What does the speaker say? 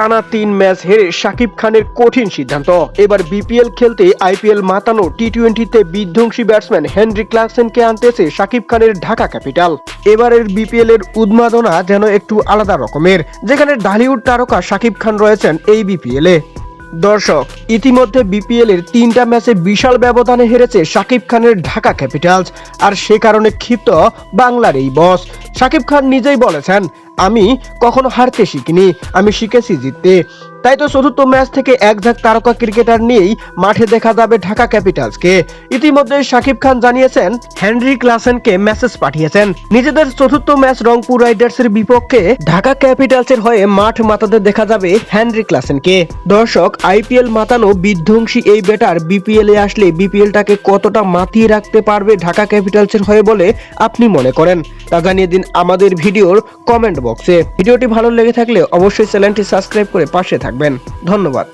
টানা 3 ম্যাচ হেরে শাকিব খানের কঠিন সিদ্ধান্ত। এবার বিপিএল খেলতে আইপিএল মাতানো টি-20তে বিধ্বংসী ব্যাটসম্যান হেনরি ক্লাসেনকে আনতেছে শাকিব খানের ঢাকা ক্যাপিটাল। এবারের বিপিএল এর উন্মাদনা যেন একটু আলাদা রকমের, যেখানে ঢালিউড তারকা শাকিব খান রয়েছেন এই বিপিএল এ। দর্শক, ইতিমধ্যে বিপিএল এর 3টা ম্যাচে বিশাল ব্যবধানে হেরেছে শাকিব খানের ঢাকা ক্যাপিটালস। আর সে কারণে ক্ষিপ্ত বাংলার এই বস। শাকিব খান নিজেই বলেছেন, আমি কখনো হারতে শিখিনি, আমি শিখেছি জিততে। তাই তো চতুর্থ ম্যাচ থেকে এক ঝাঁক তারকা ক্রিকেটার নিয়েই মাঠে দেখা যাবে ঢাকা ক্যাপিটালসকে। ইতিমধ্যে শাকিব খান জানিয়েছেন হেনরি ক্লাসেনকে মেসেজ পাঠিয়েছেন। নিজেদের চতুর্থ ম্যাচ রংপুর রাইডার্সের বিপক্ষে ঢাকা ক্যাপিটালসের হয়ে মাঠ মাতাতে দেখা যাবে হেনরি ক্লাসেনকে। দর্শক, আইপিএল মাতানো বিধ্বংসী এই ব্যাটার বিপিএল এ আসলে বিপিএলটাকে কতটা মাতিয়ে রাখতে পারবে ঢাকা ক্যাপিটালসের হয়ে বলে আপনি মনে করেন, তা জানিয়ে দিন আমাদের ভিডিওর কমেন্ট বক্সে। ভিডিওটি ভালো লেগে থাকলে অবশ্যই চ্যানেলটি সাবস্ক্রাইব করে পাশে থাকবেন। ধন্যবাদ।